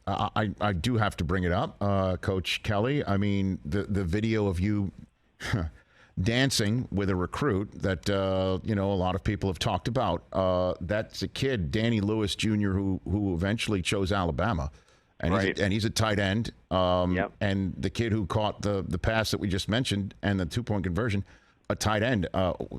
I do have to bring it up, Coach Kelly. I mean, the video of you dancing with a recruit that a lot of people have talked about. That's a kid, Danny Lewis Jr., who eventually chose Alabama, and he's a tight end. And the kid who caught the pass that we just mentioned and the 2-point conversion, a tight end.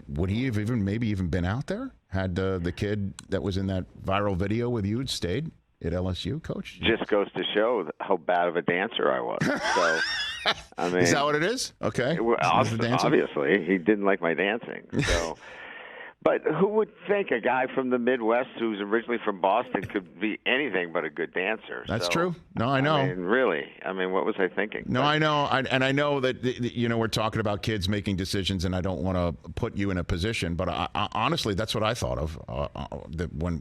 Would he have even been out there had the kid that was in that viral video with you stayed at LSU, Coach? Just goes to show how bad of a dancer I was. So, I mean, is that what it is? Okay. Obviously, he didn't like my dancing. So, but who would think a guy from the Midwest who's originally from Boston could be anything but a good dancer? That's true. No, I know. I mean, really. I mean, what was I thinking? No, I know. I know that, we're talking about kids making decisions, and I don't want to put you in a position, but I, honestly, that's what I thought of when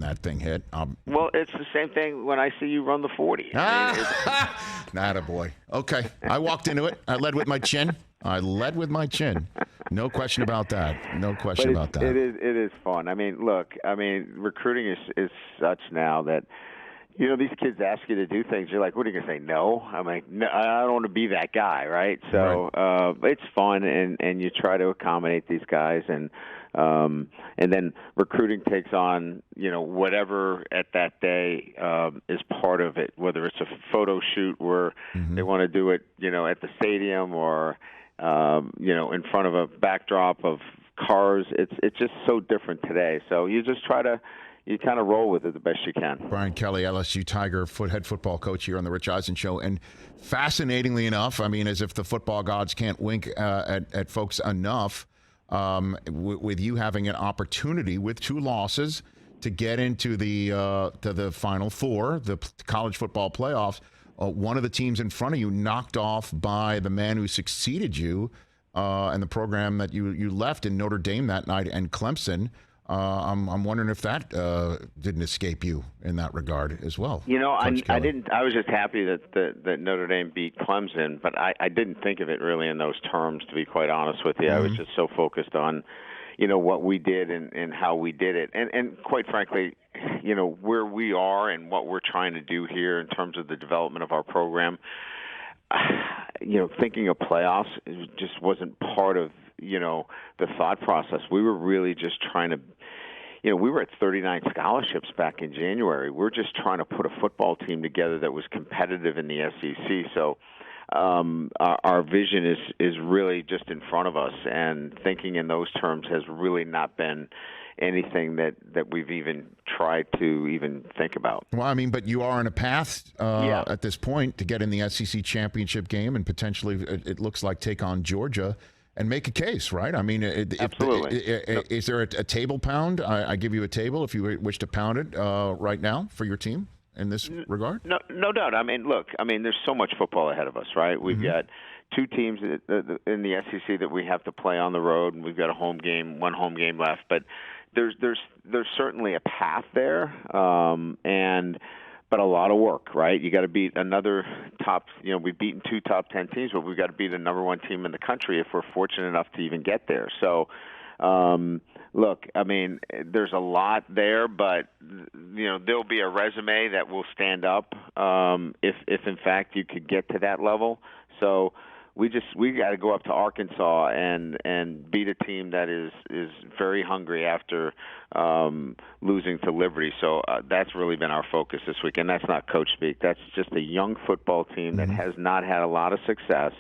that thing hit. Well, it's the same thing when I see you run the 40. Attaboy. Okay. I walked into it. I led with my chin. No question about that. It is fun. I mean, look, recruiting is such now that, these kids ask you to do things. You're like, what are you going to say? No? I'm like, no, I don't want to be that guy, right? So it's fun, and you try to accommodate these guys, and then recruiting takes on, whatever at that day is part of it, whether it's a photo shoot where they want to do it, at the stadium or in front of a backdrop of cars. It's just so different today. So you just you kind of roll with it the best you can. Brian Kelly, LSU Tiger head football coach here on the Rich Eisen Show. And fascinatingly enough, I mean, as if the football gods can't wink at folks enough, with you having an opportunity with 2 losses to get into the Final Four, the college football playoffs. One of the teams in front of you knocked off by the man who succeeded you and the program that you left in Notre Dame that night, and Clemson. I'm wondering if that didn't escape you in that regard as well. I didn't. I was just happy that Notre Dame beat Clemson, but I didn't think of it really in those terms, to be quite honest with you. I was just so focused on, what we did and how we did it, and quite frankly, where we are and what we're trying to do here in terms of the development of our program. Thinking of playoffs just wasn't part of, the thought process. We were really just trying to, we were at 39 scholarships back in January. We're just trying to put a football team together that was competitive in the SEC. So our vision is really just in front of us, and thinking in those terms has really not been anything that we've even tried to even think about. Well, I mean, but you are on a path at this point to get in the SEC championship game and potentially, it looks like, take on Georgia and make a case, right? I mean, absolutely. Is there a table pound? I give you a table if you wish to pound it right now for your team in this regard? No doubt. I mean, look, there's so much football ahead of us, right? We've got 2 teams in the SEC that we have to play on the road, and we've got one home game left. But there's certainly a path there, but a lot of work, right? You got to beat another top. We've beaten 2 top 10 teams, but we've got to beat the number 1 team in the country if we're fortunate enough to even get there. So, look, there's a lot there, but there'll be a resume that will stand up if in fact you could get to that level. So we got to go up to Arkansas and beat a team that is very hungry after losing to Liberty. So that's really been our focus this week, and that's not coach speak. That's just a young football team that has not had a lot of success.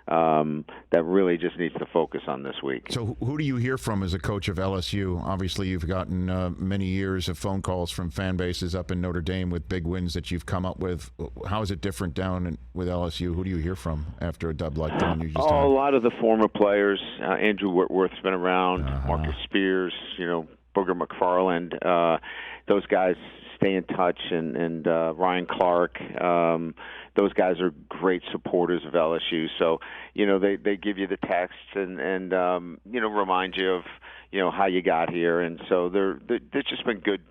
That really just needs to focus on this week. So who do you hear from as a coach of LSU? Obviously, you've gotten many years of phone calls from fan bases up in Notre Dame with big wins that you've come up with. How is it different down with LSU? Who do you hear from after a dub like the one you just had? A lot of the former players. Andrew Whitworth's been around, Marcus Spears, Booger McFarland. Those guys stay in touch, and Ryan Clark. Those guys are great supporters of LSU. So, they give you the text and remind you of, how you got here. And so they've just been good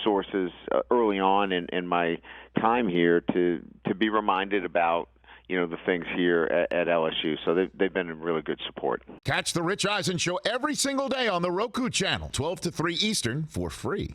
sources early on in my time here to be reminded about, the things here at LSU. So they've been in really good support. Catch the Rich Eisen Show every single day on the Roku channel, 12 to 3 Eastern, for free.